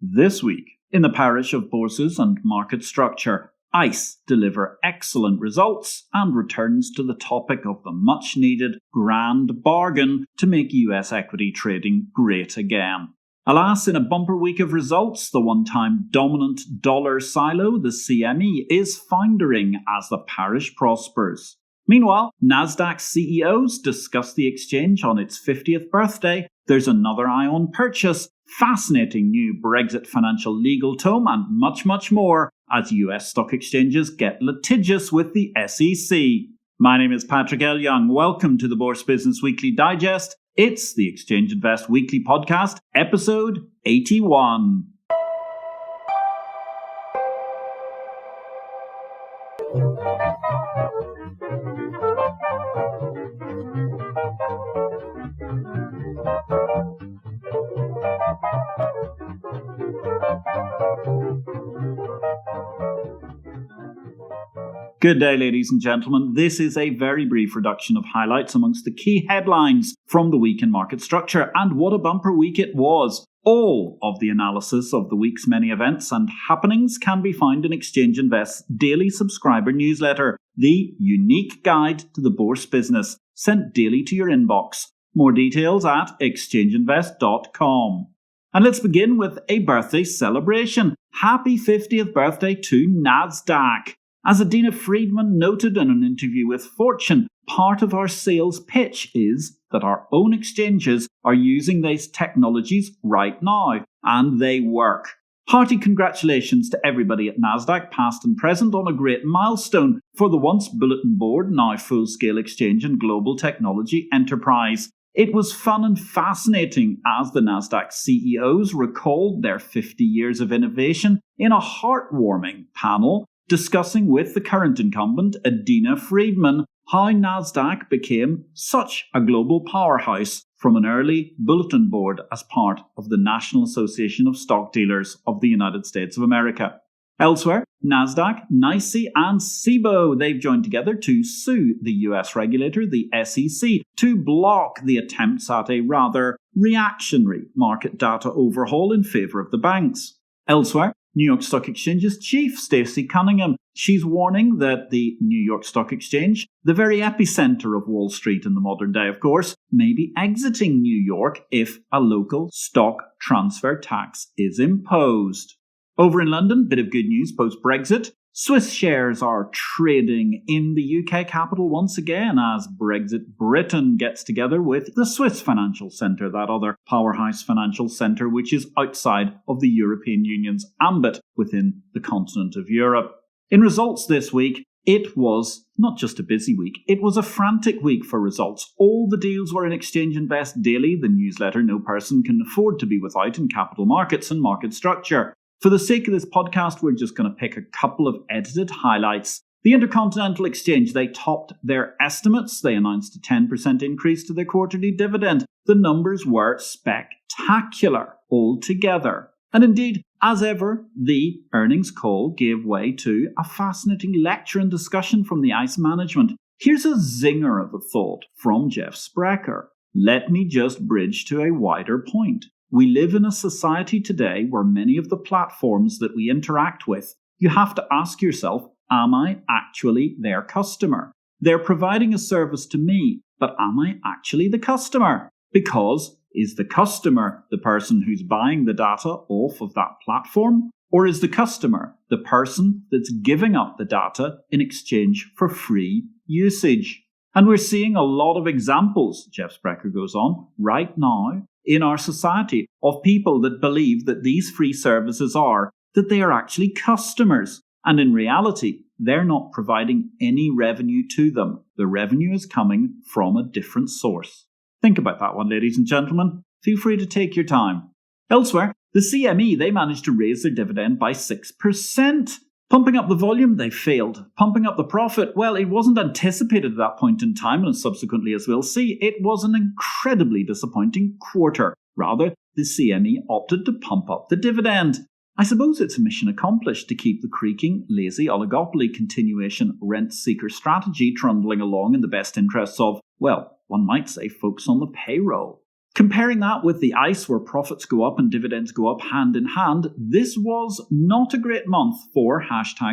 This week, in the parish of bourses and market structure, ICE deliver excellent results and returns to the topic of the much-needed grand bargain to make US equity trading great again. Alas, in a bumper week of results, the one-time dominant dollar silo, the CME, is foundering as the parish prospers. Meanwhile, NASDAQ CEOs discuss the exchange on its 50th birthday. There's another eye on purchase, fascinating new Brexit financial legal tome, and much, much more as US stock exchanges get litigious with the SEC. My name is Patrick L. Young. Welcome to the Bourse Business Weekly Digest. It's the Exchange Invest Weekly Podcast, episode 81. Good day, ladies and gentlemen. This is a very brief reduction of highlights amongst the key headlines from the week in market structure, and what a bumper week it was. All of the analysis of the week's many events and happenings can be found in Exchange Invest's daily subscriber newsletter, the unique guide to the bourse business, sent daily to your inbox. More details at exchangeinvest.com. And let's begin with a birthday celebration. Happy 50th birthday to NASDAQ. As Adina Friedman noted in an interview with Fortune, part of our sales pitch is that our own exchanges are using these technologies right now, and they work. Hearty congratulations to everybody at NASDAQ, past and present, on a great milestone for the once bulletin board, now full-scale exchange and global technology enterprise. It was fun and fascinating as the NASDAQ CEOs recalled their 50 years of innovation in a heartwarming panel discussing with the current incumbent, Adina Friedman, how NASDAQ became such a global powerhouse from an early bulletin board as part of the National Association of Stock Dealers of the United States of America. Elsewhere, NASDAQ, NYSE and SIBO, they've joined together to sue the US regulator, the SEC, to block the attempts at a rather reactionary market data overhaul in favour of the banks. Elsewhere, New York Stock Exchange's chief, Stacey Cunningham, she's warning that the New York Stock Exchange, the very epicenter of Wall Street in the modern day, of course, may be exiting New York if a local stock transfer tax is imposed. Over in London, bit of good news post-Brexit. Swiss shares are trading in the UK capital once again as Brexit Britain gets together with the Swiss financial centre, that other powerhouse financial centre which is outside of the European Union's ambit within the continent of Europe. In results this week, it was not just a busy week, it was a frantic week for results. All the deals were in Exchange Invest Daily, the newsletter no person can afford to be without in capital markets and market structure. For the sake of this podcast, we're just going to pick a couple of edited highlights. The Intercontinental Exchange, they topped their estimates. They announced a 10% increase to their quarterly dividend. The numbers were spectacular altogether. And indeed, as ever, the earnings call gave way to a fascinating lecture and discussion from the ICE management. Here's a zinger of a thought from Jeff Sprecher. Let me just bridge to a wider point. We live in a society today where many of the platforms that we interact with, you have to ask yourself, am I actually their customer? They're providing a service to me, but am I actually the customer? Because is the customer the person who's buying the data off of that platform? Or is the customer the person that's giving up the data in exchange for free usage? And we're seeing a lot of examples, Jeff Sprecher goes on, right now in our society of people that believe that these free services are, that they are actually customers. And in reality, they're not providing any revenue to them. The revenue is coming from a different source. Think about that one, ladies and gentlemen. Feel free to take your time. Elsewhere, the CME, they managed to raise their dividend by 6%. Pumping up the volume, they failed. Pumping up the profit, well, it wasn't anticipated at that point in time, and subsequently, as we'll see, it was an incredibly disappointing quarter. Rather, the CME opted to pump up the dividend. I suppose it's a mission accomplished to keep the creaking, lazy oligopoly continuation rent-seeker strategy trundling along in the best interests of, well, one might say folks on the payroll. Comparing that with the ICE, where profits go up and dividends go up hand in hand, this was not a great month for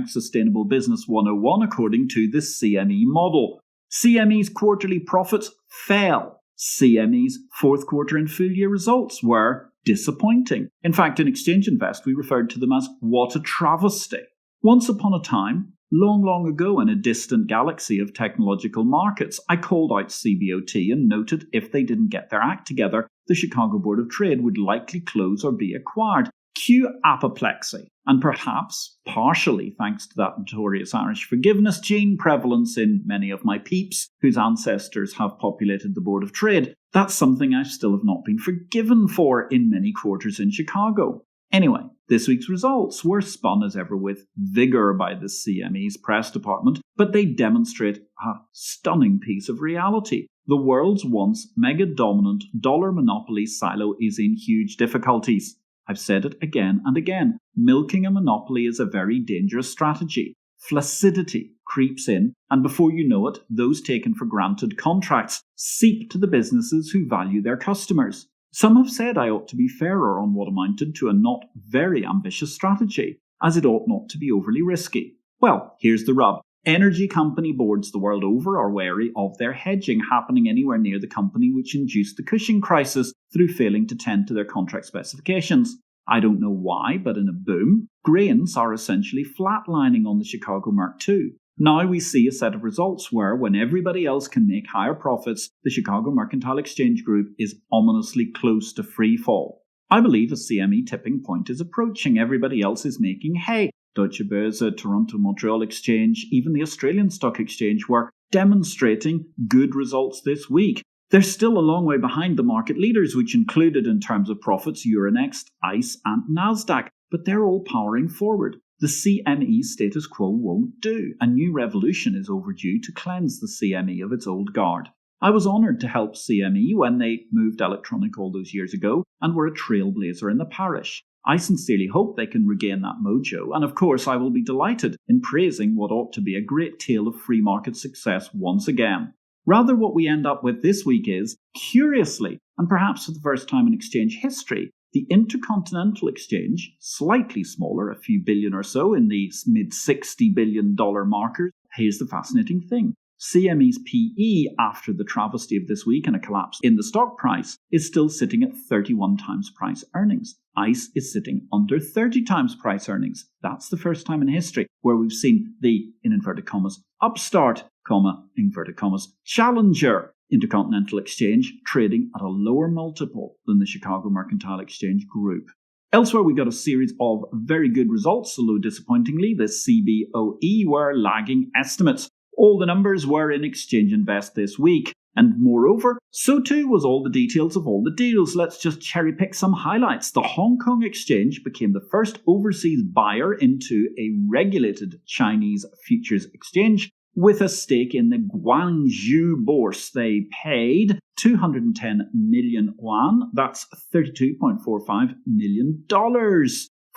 #Sustainable Business 101 according to the CME model. CME's quarterly profits fell. CME's fourth quarter and full year results were disappointing. In fact, in Exchange Invest, we referred to them as what a travesty. Once upon a time, long ago in a distant galaxy of technological markets, I called out CBOT and noted if they didn't get their act together, the Chicago Board of Trade would likely close or be acquired. Cue apoplexy, and perhaps, partially thanks to that notorious Irish forgiveness gene prevalence in many of my peeps whose ancestors have populated the Board of Trade, that's something I still have not been forgiven for in many quarters in Chicago. Anyway, this week's results were spun as ever with vigour by the CME's press department, but they demonstrate a stunning piece of reality. The world's once mega-dominant dollar monopoly silo is in huge difficulties. I've said it again and again. Milking a monopoly is a very dangerous strategy. Flaccidity creeps in, and before you know it, those taken for granted contracts seep to the businesses who value their customers. Some have said I ought to be fairer on what amounted to a not very ambitious strategy, as it ought not to be overly risky. Well, here's the rub. Energy company boards the world over are wary of their hedging happening anywhere near the company which induced the Cushing crisis through failing to tend to their contract specifications. I don't know why, but in a boom, grains are essentially flatlining on the Chicago Merc II. Now we see a set of results where, when everybody else can make higher profits, the Chicago Mercantile Exchange Group is ominously close to free fall. I believe a CME tipping point is approaching. Everybody else is making hay. Deutsche Börse, Toronto Montreal Exchange, even the Australian Stock Exchange were demonstrating good results this week. They're still a long way behind the market leaders, which included in terms of profits Euronext, ICE and NASDAQ, but they're all powering forward. The CME status quo won't do. A new revolution is overdue to cleanse the CME of its old guard. I was honoured to help CME when they moved electronic all those years ago and were a trailblazer in the parish. I sincerely hope they can regain that mojo, and of course I will be delighted in praising what ought to be a great tale of free market success once again. Rather, what we end up with this week is, curiously, and perhaps for the first time in exchange history, the Intercontinental Exchange, slightly smaller, a few billion or so in the mid-$60 billion markers. Here's the fascinating thing. CME's PE, after the travesty of this week and a collapse in the stock price, is still sitting at 31 times price earnings. ICE is sitting under 30 times price earnings. That's the first time in history where we've seen the, in inverted commas, upstart, comma, inverted commas, challenger Intercontinental Exchange trading at a lower multiple than the Chicago Mercantile Exchange Group. Elsewhere, we got a series of very good results, although disappointingly, the CBOE were lagging estimates. All the numbers were in Exchange Invest this week. And moreover, so too was all the details of all the deals. Let's just cherry pick some highlights. The Hong Kong Exchange became the first overseas buyer into a regulated Chinese futures exchange with a stake in the Guangzhou Bourse. They paid 210 million yuan, that's $32.45 million,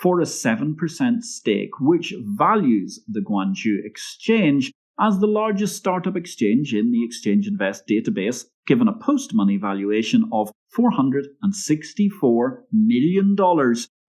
for a 7% stake, which values the Guangzhou Exchange as the largest startup exchange in the Exchange Invest database, given a post-money valuation of $464 million,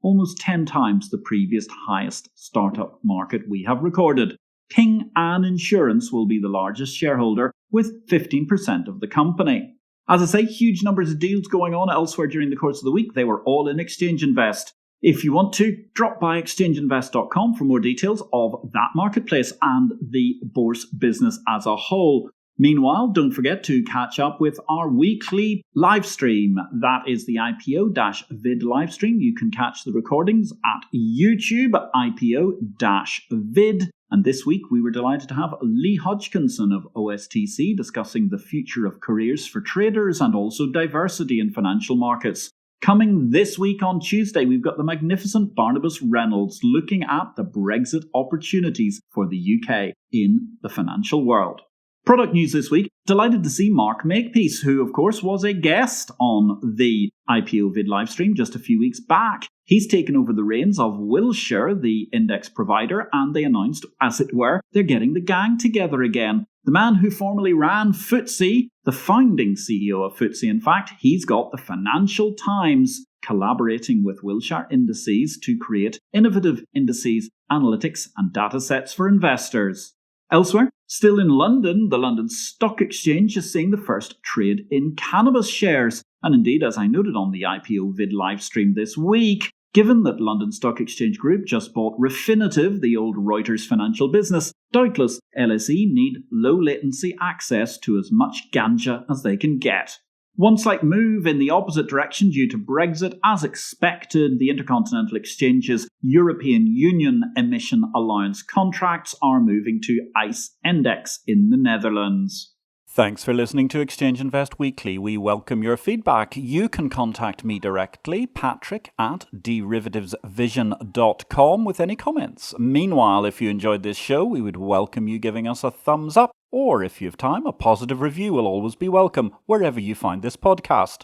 almost 10 times the previous highest startup market we have recorded. Ping An Insurance will be the largest shareholder with 15% of the company. As I say, huge numbers of deals going on elsewhere during the course of the week. They were all in Exchange Invest. If you want to, drop by exchangeinvest.com for more details of that marketplace and the Bourse business as a whole. Meanwhile, don't forget to catch up with our weekly live stream. That is the IPO-VID live stream. You can catch the recordings at YouTube, IPO-VID. And this week we were delighted to have Lee Hodgkinson of OSTC discussing the future of careers for traders and also diversity in financial markets. Coming this week on Tuesday, we've got the magnificent Barnabas Reynolds looking at the Brexit opportunities for the UK in the financial world. Product news this week, delighted to see Mark Makepeace, who of course was a guest on the IPO-VID livestream just a few weeks back. He's taken over the reins of Wilshire, the index provider, and they announced, as it were, they're getting the gang together again. The man who formerly ran FTSE, the founding CEO of FTSE in fact, he's got the Financial Times collaborating with Wilshire Indices to create innovative indices, analytics and data sets for investors. Elsewhere, still in London, the London Stock Exchange is seeing the first trade in cannabis shares. And indeed, as I noted on the IPO-VID livestream this week, given that London Stock Exchange Group just bought Refinitiv, the old Reuters financial business, doubtless LSE need low-latency access to as much ganja as they can get. One slight move in the opposite direction due to Brexit. As expected, the Intercontinental Exchange's European Union emission allowance contracts are moving to ICE Index in the Netherlands. Thanks for listening to Exchange Invest Weekly. We welcome your feedback. You can contact me directly, patrick@derivativesvision.com, with any comments. Meanwhile, if you enjoyed this show, we would welcome you giving us a thumbs up, or if you have time, a positive review will always be welcome, wherever you find this podcast.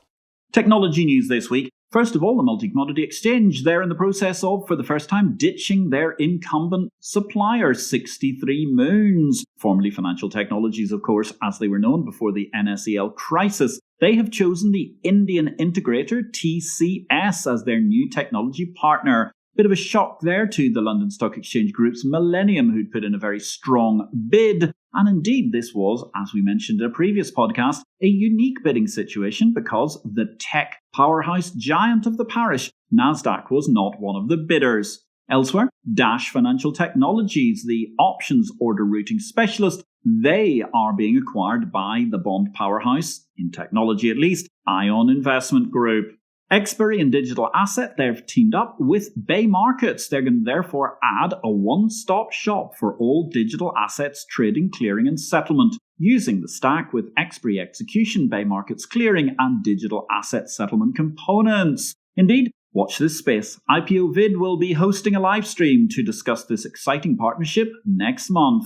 Technology news this week. First of all, the Multi-Commodity Exchange. They're in the process of, for the first time, ditching their incumbent supplier, 63 Moons, formerly Financial Technologies, of course, as they were known before the NSEL crisis. They have chosen the Indian integrator, TCS, as their new technology partner. Bit of a shock there to the London Stock Exchange Group's Millennium, who'd put in a very strong bid. And indeed, this was, as we mentioned in a previous podcast, a unique bidding situation because the tech powerhouse giant of the parish, NASDAQ, was not one of the bidders. Elsewhere, Dash Financial Technologies, the options order routing specialist, they are being acquired by the bond powerhouse, in technology at least, Ion Investment Group. Expiry and Digital Asset, they've teamed up with Bay Markets. They're going to therefore add a one-stop shop for all digital assets trading, clearing and settlement, using the stack with Expiry Execution, Bay Markets Clearing and Digital Asset Settlement components. Indeed, watch this space. IPO-VID will be hosting a live stream to discuss this exciting partnership next month.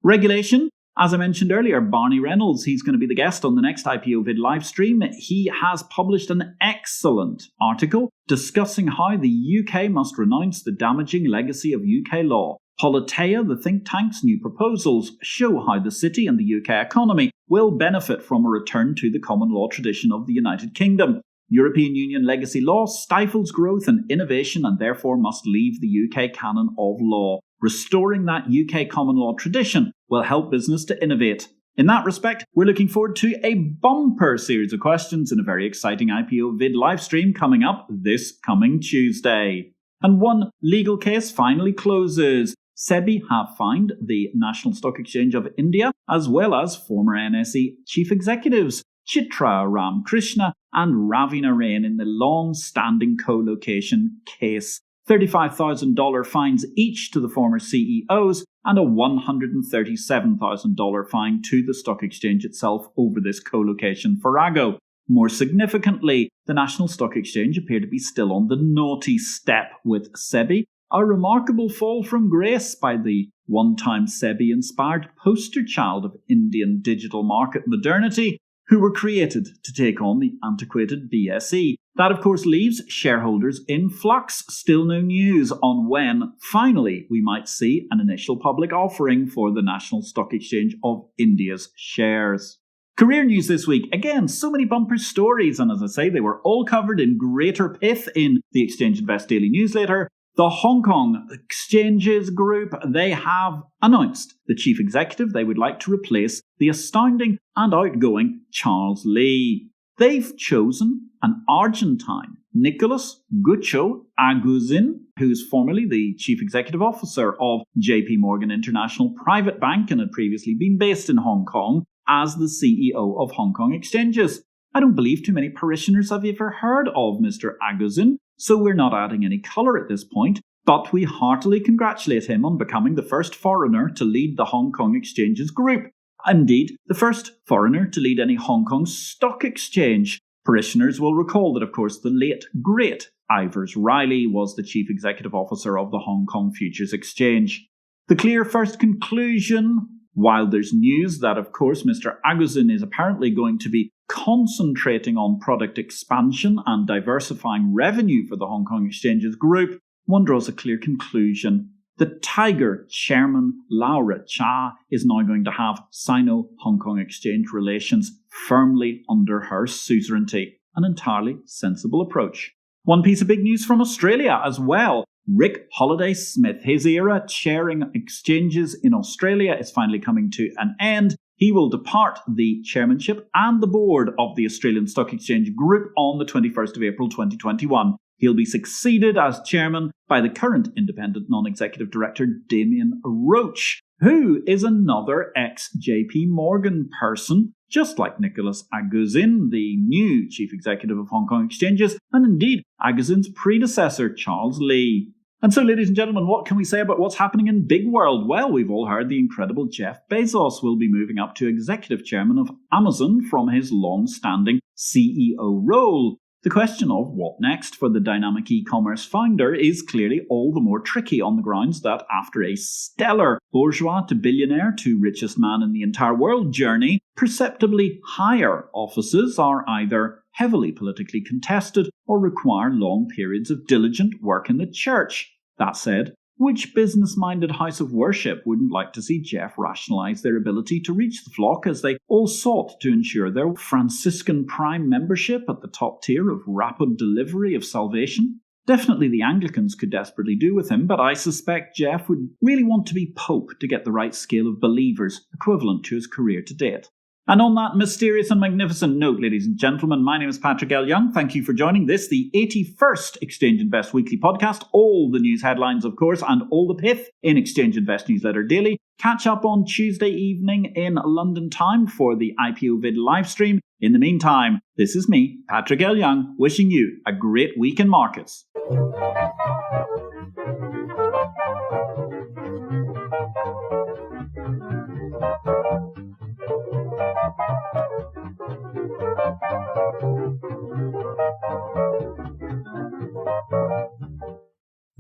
Regulation. As I mentioned earlier, Barney Reynolds, he's going to be the guest on the next IPO-VID live stream. He has published an excellent article discussing how the UK must renounce the damaging legacy of UK law. Politeia, the think tank's new proposals, show how the city and the UK economy will benefit from a return to the common law tradition of the United Kingdom. European Union legacy law stifles growth and innovation and therefore must leave the UK canon of law. Restoring that UK common law tradition will help business to innovate. In that respect, we're looking forward to a bumper series of questions in a very exciting IPO-VID livestream coming up this coming Tuesday. And one legal case finally closes. SEBI have fined the National Stock Exchange of India, as well as former NSE chief executives Chitra Ramkrishna and Ravi Narain in the long-standing co-location case. $35,000 fines each to the former CEOs and a $137,000 fine to the stock exchange itself over this co-location farrago. More significantly, the National Stock Exchange appeared to be still on the naughty step with SEBI, a remarkable fall from grace by the one-time SEBI-inspired poster child of Indian digital market modernity, who were created to take on the antiquated BSE. That, of course, leaves shareholders in flux. Still no news on when, finally, we might see an initial public offering for the National Stock Exchange of India's shares. Career news this week. Again, so many bumper stories, and as I say, they were all covered in greater pith in the Exchange Invest Daily newsletter. The Hong Kong Exchanges Group, they have announced the chief executive they would like to replace the astounding and outgoing Charles Lee. They've chosen an Argentine, Nicolas Gucho Aguzin, who's formerly the chief executive officer of JP Morgan International Private Bank and had previously been based in Hong Kong, as the CEO of Hong Kong Exchanges. I don't believe too many parishioners have ever heard of Mr. Aguzin, so we're not adding any colour at this point, but we heartily congratulate him on becoming the first foreigner to lead the Hong Kong Exchanges Group. Indeed, the first foreigner to lead any Hong Kong stock exchange. Parishioners will recall that, of course, the late, great Ivers Riley was the chief executive officer of the Hong Kong Futures Exchange. The clear first conclusion, while there's news that, of course, Mr. Aguzin is apparently going to be concentrating on product expansion and diversifying revenue for the Hong Kong Exchanges Group, one draws a clear conclusion. The Tiger chairman Laura Cha is now going to have Sino-Hong Kong Exchange relations firmly under her suzerainty, an entirely sensible approach. One piece of big news from Australia as well. Rick Holliday-Smith, his era chairing exchanges in Australia is finally coming to an end. He will depart the chairmanship and the board of the Australian Stock Exchange Group on the 21st of April 2021. He'll be succeeded as chairman by the current independent non-executive director Damien Roach, who is another ex-JP Morgan person, just like Nicholas Aguzin, the new chief executive of Hong Kong Exchanges, and indeed Aguzin's predecessor, Charles Lee. And so, ladies and gentlemen, what can we say about what's happening in Big World? Well, we've all heard the incredible Jeff Bezos will be moving up to executive chairman of Amazon from his long-standing CEO role. The question of what next for the dynamic e-commerce founder is clearly all the more tricky on the grounds that after a stellar bourgeois to billionaire to richest man in the entire world journey, perceptibly higher offices are either heavily politically contested or require long periods of diligent work in the church. That said, which business-minded house of worship wouldn't like to see Jeff rationalise their ability to reach the flock as they all sought to ensure their Franciscan Prime membership at the top tier of rapid delivery of salvation? Definitely the Anglicans could desperately do with him, but I suspect Jeff would really want to be Pope to get the right scale of believers equivalent to his career to date. And on that mysterious and magnificent note, ladies and gentlemen, my name is Patrick L. Young. Thank you for joining this, the 81st Exchange Invest Weekly podcast. All the news headlines, of course, and all the pith in Exchange Invest Newsletter Daily. Catch up on Tuesday evening in London time for the IPO-VID livestream. In the meantime, this is me, Patrick L. Young, wishing you a great week in markets.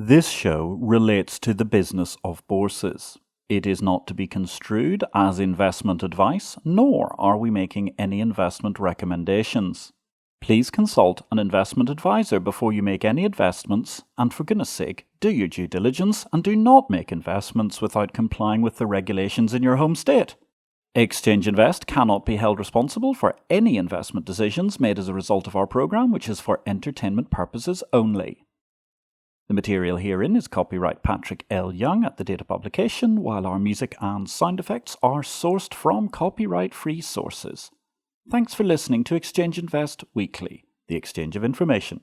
This show relates to the business of bourses. It is not to be construed as investment advice, nor are we making any investment recommendations. Please consult an investment advisor before you make any investments, and for goodness sake, do your due diligence and do not make investments without complying with the regulations in your home state. Exchange Invest cannot be held responsible for any investment decisions made as a result of our program, which is for entertainment purposes only. The material herein is copyright Patrick L. Young at the date of publication, while our music and sound effects are sourced from copyright-free sources. Thanks for listening to Exchange Invest Weekly, the exchange of information.